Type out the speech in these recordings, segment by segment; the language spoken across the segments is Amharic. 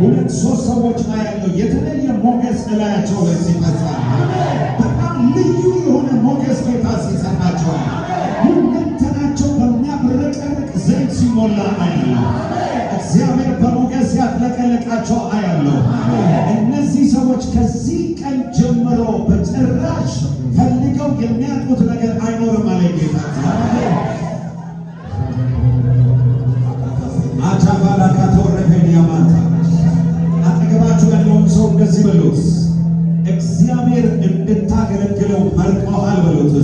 ሁለት ሶስት ሰዎች ላይ ያለው የተለየ ሞገስ እላያቸው ላይ ሲፈሳ በጣም ልዩ የሆነ ሞገስ ጌታ ሲሰጣቸው ሁለንተናቸው በሚያብረቀርቅ ዘይት ሲሞላ አያለሁ። እግዚአብሔር በሞገስ ያጥለቀለቃቸው አያለሁ። እነዚህ ሰዎች ከዚህ ቀን ጀምሮ በጭራሽ ፈልገው የሚያጡት ነገር አይኖርም አለ ጌታ። አጠገባችሁ ያለውን ሰው እንደዚህ በሉት፣ እግዚአብሔር እንድታገለግለው መርጦሃል በሉት።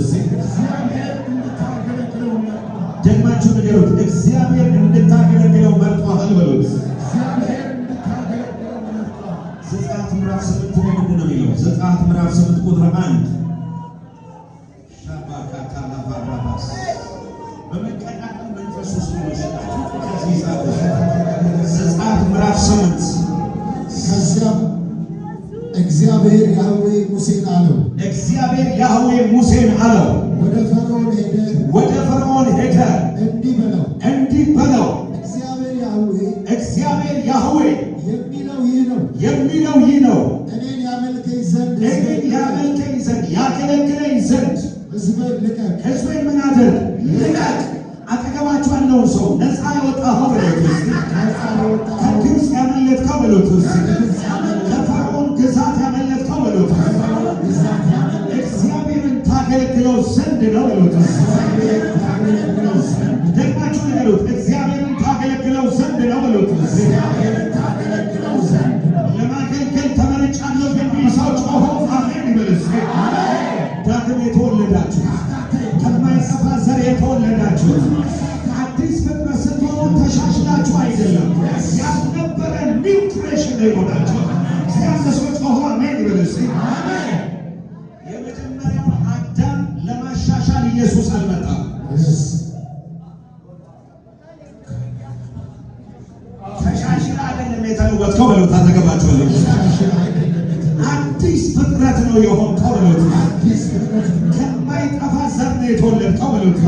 ደግማችሁ ንገሩት፣ እግዚአብሔር እንድታገለግለው መርጦሃል በሉት። ዘጸአት ምዕራፍ 8 ላይ ምንድን ነው የሚለው? ዘጸአት ምዕራፍ 8 ቁጥር 1 በመቀጣጠል መንፈስ ውስጥ ነው። ዘጸአት ምዕራፍ 8 ከዚያም እግዚአብሔር ያህዌ ሙሴን አለው። እግዚአብሔር ያህዌ ሙሴን አለው፣ ወደ ፈርዖን ሄደ እንዲህ በለው እግዚአብሔር ያህዌ የሚለው ይህ ነው፣ እኔን ያመልከኝ ዘንድ ያገለግለኝ ዘንድ ሕዝቤን ምን አድርግ? ልቀቅ። አጠገባችሁ ያለውን ሰው ነፃ ያወጣኸው በሉት። ከግብፅ ያመለጥከው በሉት። ከፈርዖን ግዛት ያመለጥከው በሉት። እግዚአብሔርን ታገለግለው ዘንድ ነው በሉት። ደግማችሁ ንገሩት፣ እግዚአብሔርን ታገለግለው ዘንድ ነው በሉት። ለማገልገል ተመርጫለሁ የሚል ሰው ጮሆ አሜን ይበል። ዳግም የተወለዳችሁ ከማይጠፋ ዘር የተወለዳችሁ አዲስ ፍጥረት ስትሆኑ ተሻሽላችሁ አይደለም፣ ያልነበረ ኒው ክሬሽን ነው የሆናችሁ። ሲያሰሶች ጮሆ አሜን ይበል። የመጀመሪያው አዳም ለማሻሻል ኢየሱስ አልመጣም። ተሻሽላ አይደለም የተለወጥከው በሉት። አጠገባችኋለሁ አዲስ ፍጥረት ነው የሆንከው በሉት። ከማይጠፋ ዘር ነው የተወለድከው በሉት።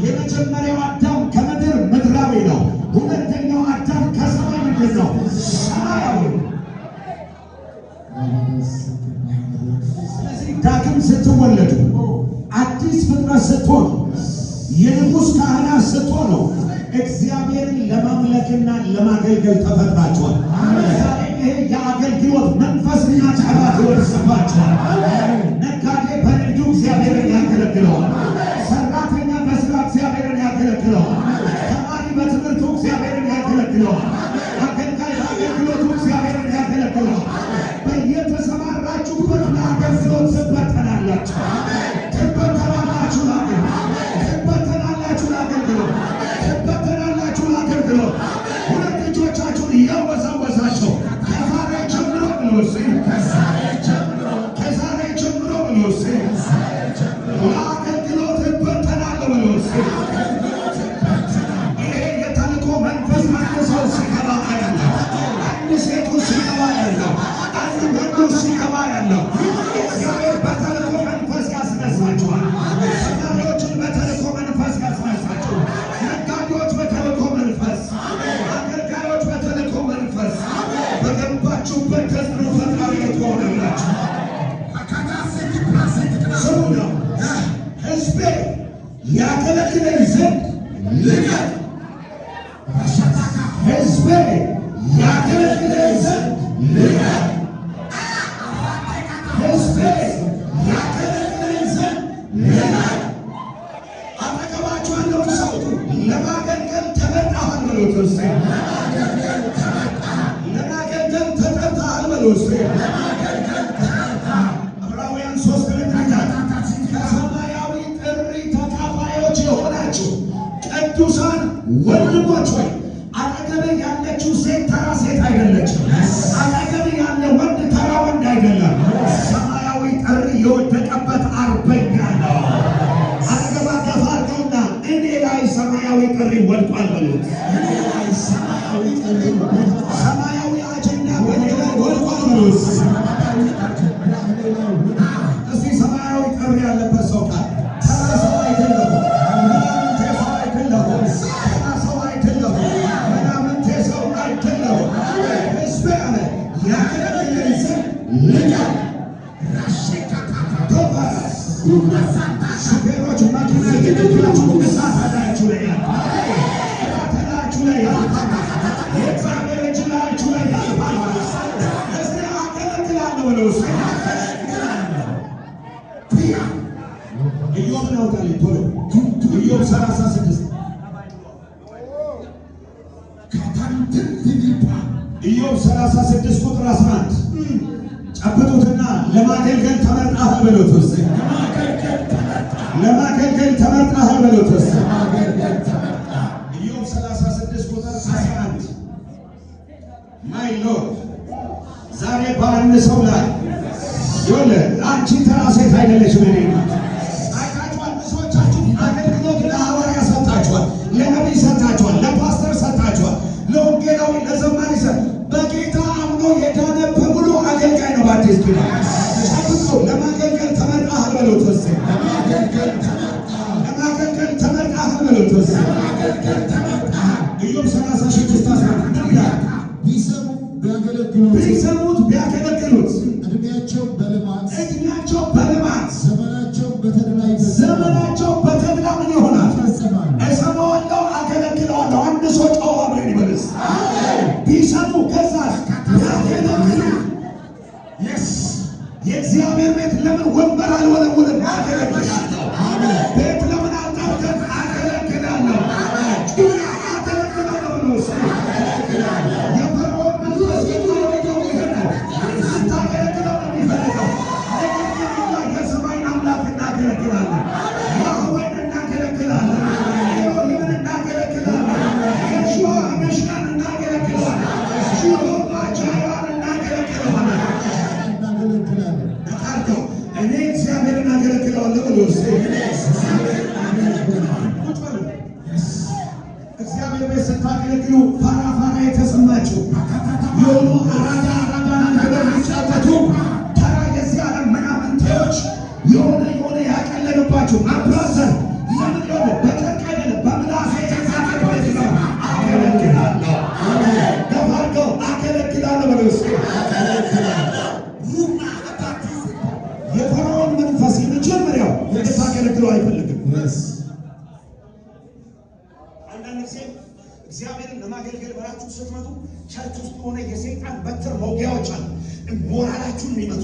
የመጀመሪያው አዳም ከምድር ምድራዊ ነው። ሁለተኛው አዳም ከሰማይ ምድር ነው፣ ሰማያዊ። ስለዚህ ዳግም ስትወለዱ አዲስ ፍጥረት ስትሆኑ የንጉሥ ካህናት ስትሆኑ እግዚአብሔርን ለማምለክና ለማገልገል ተፈጥራችኋል። ዛሬ ይሄ የአገልግሎት መንፈስና ጸባት ይወርስባችኋል። ነጋዴ በንግዱ እግዚአብሔርን ያገለግለዋል። ሰራተኛ በስራ እግዚአብሔርን ያገለግለዋል። ተማሪ በትምህርቱ እግዚአብሔርን ያገለግለዋል። አገልጋይ በአገልግሎቱ እግዚአብሔርን ያገለግለዋል። በየተሰማራችሁበት ለአገልግሎት ትበተናላችሁ። ትበተናላችሁ ለአገልግሎት ሁለት እጆቻችሁን እያወዛወዛችሁ ከዛሬ ጀምሮ ብሎ ለአገልግሎት እበተናለሁ ብሎ ይሄ የተልእኮ መንፈስ ሰው ሲገባ ያለው አንድ ሴቱ ሲገባ ያለው አንድ ወንዱ ሲገባ ያለው እግዚአብሔር በተልእኮ መንፈስ ያስነሳችኋል። ተማሪዎችን በተልእኮ መንፈስ ያስነሳችኋል። ነጋዴዎች በተልእኮ መንፈስ፣ አገልጋዮች በተልእኮ መንፈስ በገባችሁበት ተጽዕኖ ፈጣሪ ትሆናላችሁ። ስሙ ነው ሕዝቤ ያገለግለኝ ዘንድ ልቀቅ። ሕዝቤ ያገለግለኝ ዘንድ ልቀቅ። ሕዝቤ ያገለግለኝ ዘንድ ልቀቅ። አጠገባችሁ ያለውን ሰው ለማገልገል ተመርጠሃል በሉት። ለማገልገል ተጠርተሃል በሉት። ዕብራውያን 3 ከሰማያዊ ጥሪ ተካፋዮች የሆናችሁ ቅዱሳን ወንድሞች ሆይ አጠገብህ ያለችው ሴት ተራ ሴት አይደለችም። አጠገብህ ያለ ወንድ ተራ ወንድ አይደለም። ሰማያዊ ጥሪ የወደቀበት አርበኛ ነው። አጠገባ ገፋ አድርገውና እኔ ላይ ሰማያዊ ጥሪ ወድቋል በሉት። ሰማያዊ አጀንዳ በእኔ ላይ ወድቋል በሉት። እስቲ ሰማያዊ ጥሪ ያለበት ሰው ቃል ተራ ሰው አይደለም። ምናምንቴ ሰው አይደለም። ተራ ሰው አይደለም። ምናምንቴ ሰው አይደለም። ላይ ያልፋል። የእግዚአብሔር እጅ ላያችሁ ላይ ያልፋል። እስቲ አገለግላለሁ ብለው ኢዮብ ናውጣልኝ ቶሎ ኢዮብ 36 ኢዮብ 36 ቁጥር 11 ጨብጡትና ለማገልገል ተመርጣህ በሉት ውስጥ ለማገልገል ተመርጣህ በሉት ውስጥ ኢዮብ 36 ቁጥር 11 ማይ ሎርድ ዛሬ በአንድ ሰው ላይ ይወለ አንቺ ተራ ሴት አይደለሽም። እኔ አይታችኋል። ብዙዎቻችሁ አገልግሎት ለሐዋርያ ሰጣችኋል፣ ለነቢይ ሰጣችኋል፣ ለፓስተር ሰጣችኋል፣ ለወንጌላዊ ለዘማሪ በጌታ አምኖ የዳነ በሙሉ አገልጋይ ነው። በአዲስ ኪዳን ጨብጦ ለማገልገል ተመርጣህ በሉት ውስጥ ለማገልገል ተመርጣህ በሉት ውስጥ ኢዮብ 36 11 ቢሰሙት ቢያገለግሉት እድሜያቸው በልማት ዘመናቸው በተድላ ምን ይሆናል? እሰማዋለሁ፣ አገለግለዋለሁ። አንድ ሰው ጨዋ ብለን ይበልስ ቢሰሙ ከዛ ያገለግሉ። የእግዚአብሔር ቤት ለምን ወንበር አልወለውልም? አገለግላለሁ። ቤት ለምን አልጠርገም? አገለግላለሁ። እግዚአብሔር ቤት ስታገለግሉ ፋራ የተሰማችሁ የሆኑ አራዳ ነገር ሊጫወቱ ተራ የዚህ ዓለም ምናምንቴዎች የሆነ ያቀለሉባችሁ ማፕራሰር ለምን ሆነ በጨርቅ አይደለም በምላሴ ተሳቀበት ነው። አገለግላለሁ ደፋርገው አገለግላለሁ በለውስ የፈርዖን መንፈስ የመጀመሪያው እንድታገለግለው አይፈልግም። አንዳንድ ጊዜ እግዚአብሔርን ለማገልገል ብላችሁ ስትመጡ ቸርች ውስጥ የሆነ የሰይጣን በትር መውጊያዎች አሉ። ሞራላችሁን የሚመጡ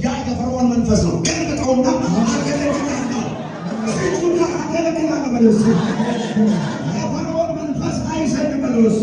ያ የፈርዖን መንፈስ ነው። ገልብጠውና አገለግላለሁ አገለግላለሁ በለውስ የፈርዖን መንፈስ አይሰድም በለውስ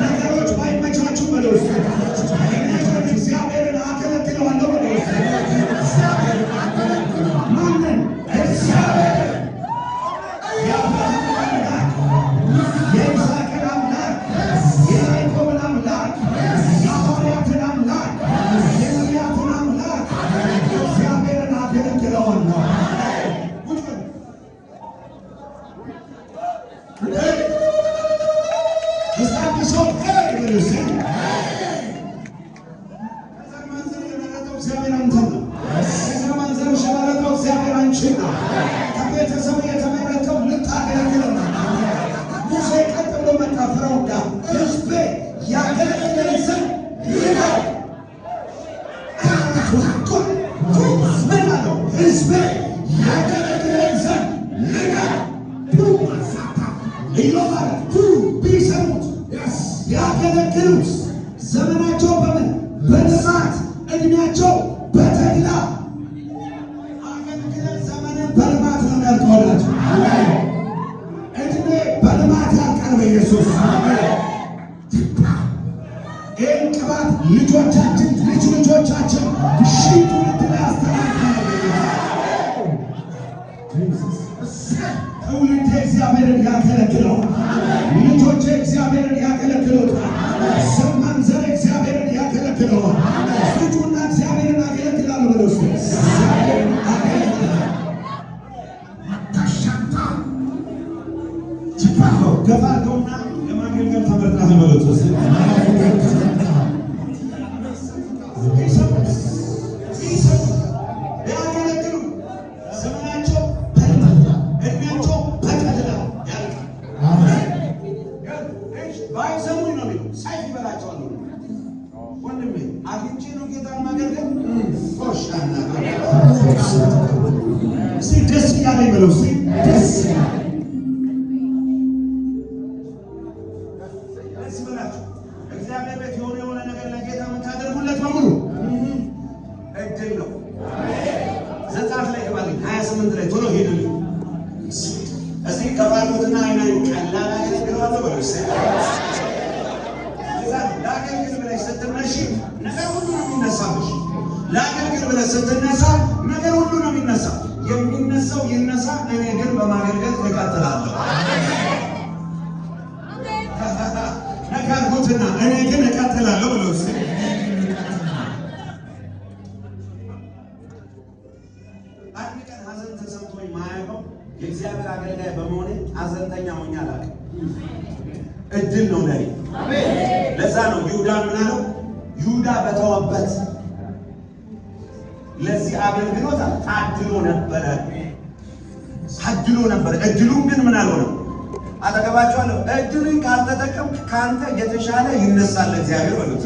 ነገሮች ባይመቻችሁ በለውስ እግዚአብሔርን አገለግለዋለሁ በለውስ ማንን እግዚአብሔር የአብርሃም አምላክ የይስሐቅን አምላክ የያዕቆብን አምላክ የሐዋርያትን አምላክ የነቢያትን አምላክ እግዚአብሔርን አገለግለዋለሁ። ከቤተሰብ የተመረጠው ልታገለግለው ነው። ሙሴ ቀጥ ብሎ መጣ ፈርዖን ጋር ሕዝቤ ያገለግለኝ ዘንድ ይላል። ምን አለው? ሕዝቤ ያገለግለኝ ዘንድ ይላል። ኢዮብ አለ ቢሰሙት ያገለግሉት ዘመናቸው በምን በልማት እድሜያቸው በተድላ አገልግለን ዘመንን በልማት ነው ያልቀውላቸው። እድሜ በልማት ያልቃል በኢየሱስ ይህን ቅባት ልጆቻችን ልጅ ልጆቻችን ሺህ ትውልድ ላይ ያስተላልፋል። ትውልድ እግዚአብሔርን ያገለግለዋል። ልጆች እግዚአብሔርን ያገለግሉታል። ዘመን ዘር እግዚአብሔርን ያገለግለዋል። ልጁና እግዚአብሔርን ያገለግላሉ። እስቲ ደስ እያለኝ በለው። እስቲ ደስ እያለኝ ደስ ይበላችሁ። እግዚአብሔር ቤት የሆነ ነገር ለጌታ የምታደርጉለት በሙሉ እድል ነው። ዘጸአት ላይ ገባልኝ 28 ላይ ቶሎ ሄዱልኝ። እዚህ ከባሉትና አይናን ቀላል አገልግሎት ነው። ለአገልግል ብለሽ ስትነሺ ነገር ሁሉ ነው የሚነሳብሽ። ለአገልግል ብለሽ ስትነሳ ነገር ሁሉ ነው የሚነሳ። የሚነሳው ይነሳ፣ እኔ ግን በማገልገል እቀጥላለሁ። ነካርኩትና እኔ ግን እቀጥላለሁ ብሎ አንድ ቀን ሐዘን ተሰምቶኝ ማያውቀው የእግዚአብሔር አገልጋይ በመሆኔ ሐዘንተኛ ሆኜ አላውቅም። እድል ነው ለኔ። ለዛ ነው ይሁዳ ምን አለው? ይሁዳ በተወበት ለዚህ አገልግሎት ታድሎ ነበር። እድሉን ግን ምን አልሆነም። አጠገባቸዋለሁ እድልን ካልተጠቀምክ ካንተ የተሻለ ይነሳል እግዚአብሔር በሉት።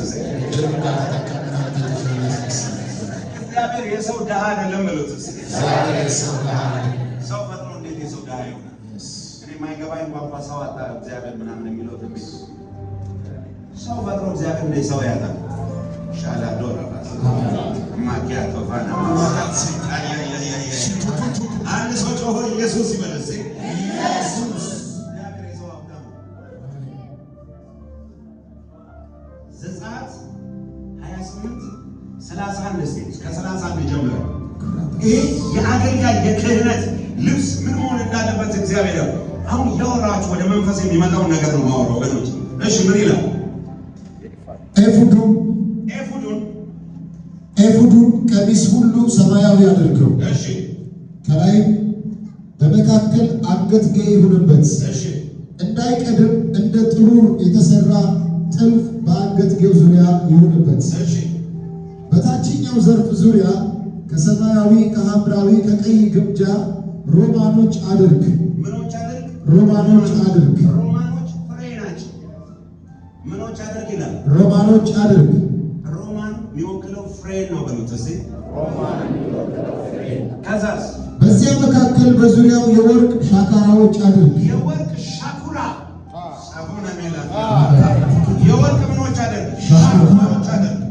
እግዚአብሔር የሰው ድሃ አይደለም በሉት። ሰው ፈጥሮ እንዴት የሰው ድሃ ይሆናል? እኔ የማይገባኝ ቋንቋ ሰው አጣ እግዚአብሔር ምናምን የሚለው ትንሽ ሰው ፈጥሮ እግዚአብሔር እንደ ሰው ያጣል። ሻላዶ ራስ ማኪያቶ ፋና አንድ ሰው ጮሆ ኢየሱስ ይመለስ። ኢየሱስ እግዚአብሔር የሰው አዳም። ዘጸአት 28:31 ከ31 ጀምሮ ይሄ የአገልጋይ የክህነት ልብስ ምን መሆን እንዳለበት እግዚአብሔር አሁን ያወራችሁ ወደ መንፈስ የሚመጣውን ነገር ነው ማወራው ወገኖች። እሺ ምን ይላል? ኤፉዱን ቀሚስ ሁሉ ሰማያዊ አድርገው። እሺ ከላይ በመካከል አንገትጌ ይሁንበት። እሺ እንዳይቀድም እንደ ጥሩር የተሰራ ጥልፍ በአንገትጌው ዙሪያ ይሁንበት። እሺ በታችኛው ዘርፍ ዙሪያ ከሰማያዊ ከሐምራዊ ከቀይ ግምጃ ሮማኖች አድርግ። ምኖች አድርግ? ሮማኖች አድርግ። ሮማኖች ፍሬ ናቸው። ምኖች አድርግ ይላል? ሮማኖች አድርግ። ሮማን የሚወክለው ፍሬ ነው በሉት እስቲ። ሮማን የሚወክለው ፍሬ። ከዛስ በዚያ መካከል በዙሪያው የወርቅ ሻካራዎች አድርግ። የወርቅ ሻኩራ ሳቡና ሚላታ የወርቅ ምኖች አድርግ? ሻኩራዎች አድርግ።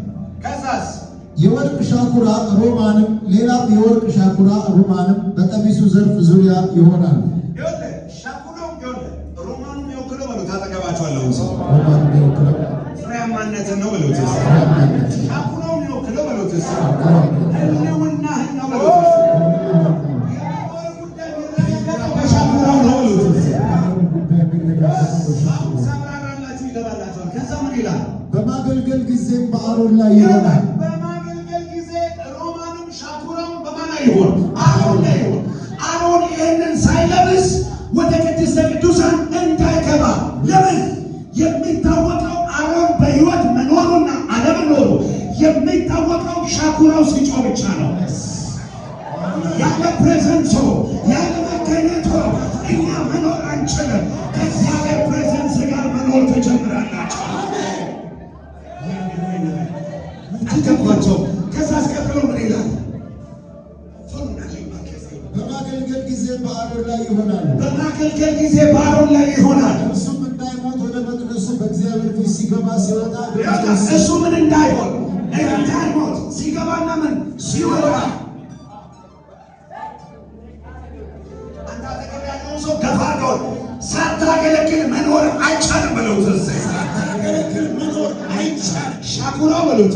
ከዛስ የወርቅ ሻኩራ ሮማንም ሌላም የወርቅ ሻኩራ ሮማንም በቀሚሱ ዘርፍ ዙሪያ ይሆናል። ይወለ ሻኩራው ይወለ ሮማኑ የሚወክለው በሉት። አጠገባቸዋለሁ ሰው ሮማኑ የሚወክለው ፍሬያማነትን ነው በሉት። ሻኩራው የሚወክለው በሉት። ህልውና ነው በሉት። በሻኩራው ነው በሉት። ሰብራራላችሁ ይገባላችኋል። ከዛ ምን ይላል? በማገልገል ጊዜም በአሮን ላይ ይሆናል። አሮን ላይ ይሆን። አሮን ይህንን ሳይለብስ ወደ ቅድስተ ቅዱሳን እንዳይገባ። ለምን? የሚታወቀው አሮን በሕይወት መኖሩና አለመኖሩ የሚታወቀው ሻኩራው ሲጮህ ብቻ ነው። ያለ ፕሬዘንሶ ያለ መገኘቶ እኛ መኖር አንችልም። ከእግዚአብሔር ፕሬዘንስ ጋር መኖር ትጀምራላችሁ። አልገባቸው። ከዛ አስቀጥሎ ምን ይላል? በማገልገል ጊዜ በአሮን ላይ ይሆናል። በማገልገል ጊዜ በአሮን ላይ ይሆናል። እሱም እንዳይሞት ወደ መቅደሱ በእግዚአብሔር ፊት ሲገባ ሲወጣ እሱ ምን እንዳይሆን እንዳይሞት ሲገባና ምን ሲወጣ። አንተ አጠገብ ያለውን ሰው ገፋ አድርገው ሳታገለግል መኖር አይቻልም በለው። ሳታገለግል መኖር አይቻልም። ሻኩራ በለው።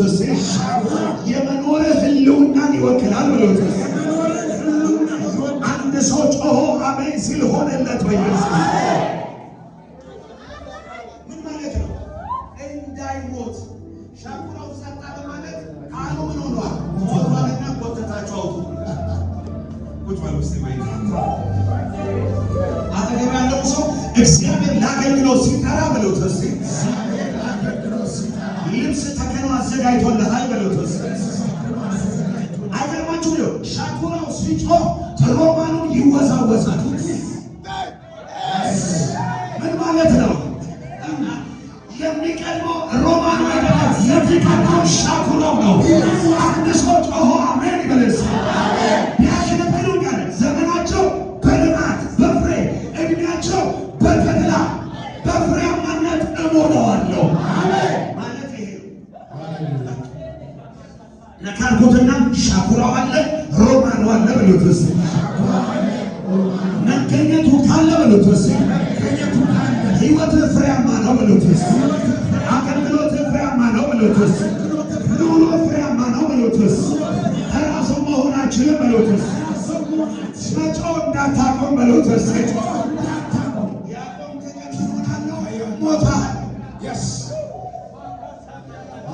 የመኖር ህልውናን ይወክላል በለው። አንድ ሰው ጮሆ አሜን ሲል ሆነለት። በኢየሱስ ምን ማለት ነው? እንዳይሞት ሻኩራው ሰጣ ማለት ቃሉ ምን ሆኗል? ሞቷልና ቆተታቸው አውጡ። ቁጭ በል ውስጥ ማለት አጠገብ ያለው ሰው እግዚአብሔር ለአገልግሎት ሲጠራ በለው። ልብስ ተከኖ አዘጋጅቶልሃል በለው። አይገርማችሁ? ነው ሻኩራው ሲጮህ ሮማኑ ይወዛወዛል። ምን ማለት ነው? የሚቀድመው ሮማኑ አይደለም፣ የሚቀድመው ሻኩራው ነው። አንድ ሰው ጮሆ አሜን ይበለስ። አድርጉትና ሻኩራው አለ ሮማኑ አለ በሉት እስኪ። መገኘቱ ካለ በሉት እስኪ ሕይወት ፍሬያማ ነው በሉት እስኪ። አገልግሎት ፍሬያማ ነው በሉት እስኪ። ኑሮ ፍሬያማ ነው በሉት እስኪ። ራሱ መሆናችንን በሉት እስኪ። መጮህ እንዳታቆም በሉት እስኪ።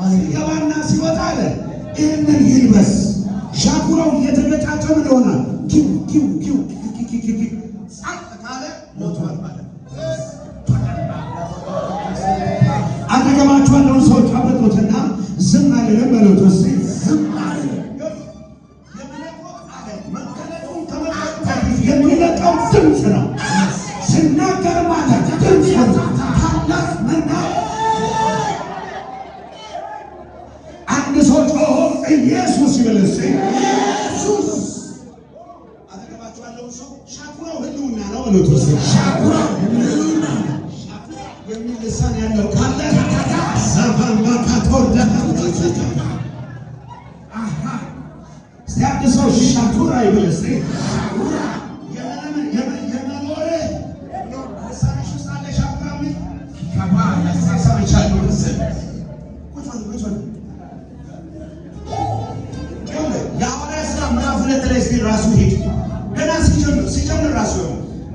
ሲገባና ሲወጣ አለ ይህንን ይልበስ። ሻኩራው እየተገጫጨ ምን ይሆናል? ኪው ኪው ኪው ጸጥ ካለ ሞቷል ማለት። አጠገባችሁ ያለውን ሰው ጨብጡትና ዝም አይልም በሉት እስኪ። ዝም አይልም። መገለጡን ከመለኮት የሚለቀው ድምፅ ነው። ሲናገር ማለት ድምፅ ታላቅ ሰው ጮሆ ኢየሱስ ይበል እስኪ። ኢየሱስ አጠገባችሁ ያለውን ሰው ሻኩራው ህልውና ነው በሉት እስኪ። ሻኩራው ህልውና የሚል ልሳን ያለው ካለ ሰፋማ ካቶርዳ እስቲ አንድ ሰው ሻኩራ ይበል እስኪ። የመኖር ልሳንሽ ውስጥ አለ ሻኩራ የሚል ሰምቻለሁ መሰለኝ። ቁጭ በሉ ራሱ ሄድ ገና ሲጀምር ራሱ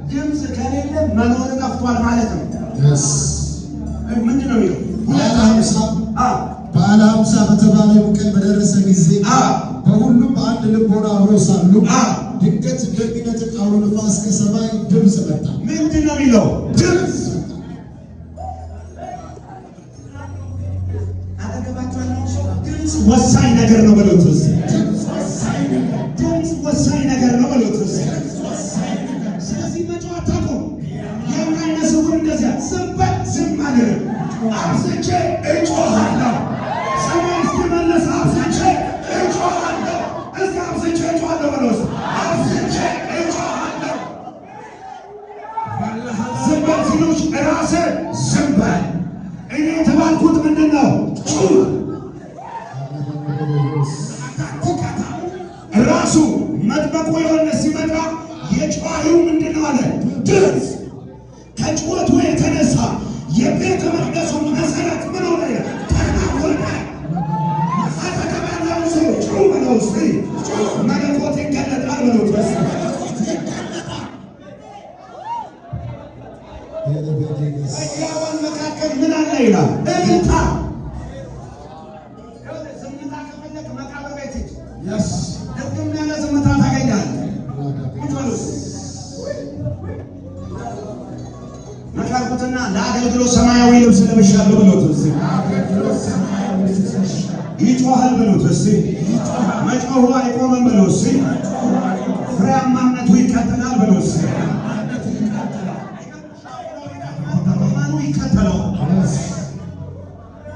ድምፅ ከሌለ መኖር ጠፍቷል ማለት ነው። ምንድን ነው የሚለው? በዓለ ሃምሳ በተባለው ቀን በደረሰ ጊዜ በሁሉም በአንድ ልብ ሆነው አብረው ሳሉ ድንገት እንደሚነጥቅ አውሎ ነፋስ ከሰማይ ድምፅ መጣ። ምንድን ነው የሚለው? ድምፅ ድምፅ ወሳኝ ነገር ነው በሉት እስኪ። ወሳኝ ነገር ነው በሉት እስኪ። ስለዚህ መጮህ አታቁም። የማይነ ስውር እንደዚያ ዝም በል ዝም አልልም፣ አብዝቼ እጮሃለሁ። ሰማይ እስኪመለስ አብዝቼ እጮሃለሁ። እስኪ አብዝቼ እጮሃለሁ በለው እስኪ። አብዝቼ እጮሃለሁ። ዝም በል ሲሉሽ እራስህ ዝም በል። እኔ የተባልኩት ምንድን ነው? ጩህ። ራሱ መጥምቁ ዮሐንስ ሲመጣ የጮኸው ምንድን ነው አለ? ድምፅ። ከጩኸቱ የተነሳ የቤተ መቅደሱ መሠረት ምን ሆነ? ተናወጠ። አጠገብ ያለውን ሰው ጩህ በለው እስኪ። መለኮት ይገለጣል በለው እስኪ። በሕያዋን መካከል ምን አለ ይላል? እልልታ። ዝምታ ከፈለክ መቃብር ቤት ሂድ። ድርግም ያለ ዝምታ ታገኛለህ። መቃርኩትና ለአገልግሎት ሰማያዊ ልብስ ለብሻለሁ በሉት እስኪ። ይጮሃል በሉት እስኪ። መጮሁ አይቆምም በለው እስኪ። ፍሬያማነቱ ይቀጥላል በለው እስኪ። ማኑ ይከተለው።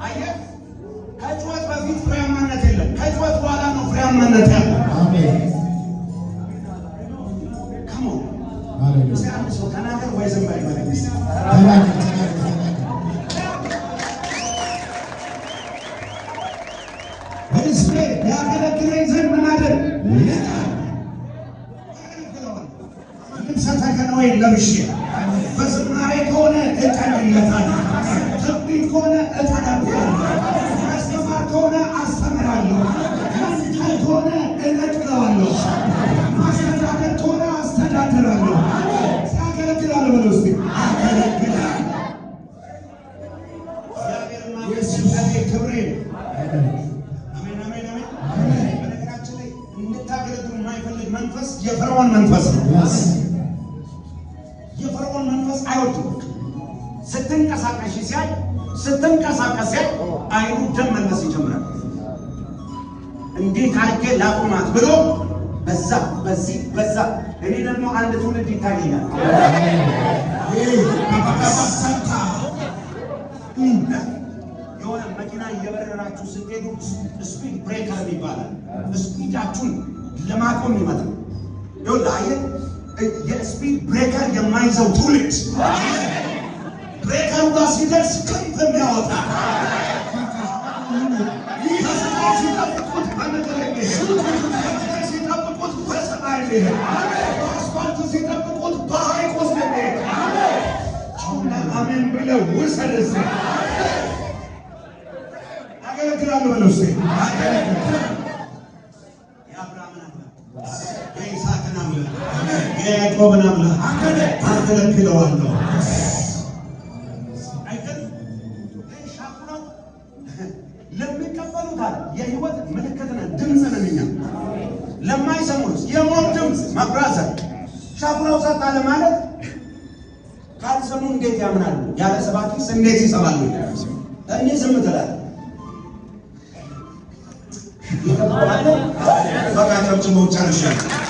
አየህ፣ ከጩኸት በፊት ፍሬያማነት የለም። ከጩኸት በኋላ ነው ፍሬያማነት ያለ። አንድ ሰው ተናገር ወይ ዝም በል ማለት ህዝቤ ያገለግለኝ ዘንድ ምን አደረግ? ልብሰ ተክህኖዬን ለብሼ በዝማሬ ከሆነ እቀኝለታለሁ፣ ትንቢት ከሆነ እተነብያለሁ፣ ማስተማር ከሆነ አስተምራለሁ፣ መንቀል ከሆነ እነቅለዋለሁ፣ ማስተዳደር ከሆነ አስተዳድራለሁ። ሲያገለግላለሁ በለው እስኪ። አገለግላለሁ። እግዚአብሔርና የስላሴ ክብሬ ነው። አሜን አሜን አሜን። በነገራችን ላይ እንድታገለግሉ የማይፈልግ መንፈስ የፈርዖን መንፈስ ነው። የፈርዖን መንፈስ አይወድም። ስትንቀሳቀስ ሲያይ አይኑ ደም መለስ ይጀምራል። እንዴት አድርጌ ላቁማት ብሎ በዛ በዚህ በዛ። እኔ ደግሞ አንድ ትውልድ ይታየኛል። የሆነ መኪና እየበረራችሁ ስትሄዱ ስፒድ ብሬከር ይባላል። ስፒዳችሁን ለማቆም ይመጣል። ይኸውልህ አየህ፣ የስፒድ ብሬከር የማይዘው ትውልድ ብሬከሩ ጋር ሲደርስ ክንፍ የሚያወጣ ሲጠብቁት በምድር ሲጠብቁት በሰማይ ሊሄድ በአስፋልት ሲጠብቁት በሐይቅ ውስጥ ሊሄድ አሁን አሜን ብለው ውሰድ። እስኪ አገለግላለሁ በለው። እስኪ የአብርሃምን አምላክ የይስሐቅን አምላክ የያዕቆብን አምላክ አገለግለዋለሁ። ለሚቀበሉታል የህይወት ምልክትና ድምፅ ነው። እኛ ለማይሰሙት የሞት ድምፅ መብራዘር ሻኩራው ጸጥ አለ ማለት ካልሰሙ እንዴት ያምናሉ? ያለ ሰባኪስ እንዴት ይሰማሉ? እኔ ዝም ትላለህ። በቃ ጨብጭቦ ጨርሻለሁ።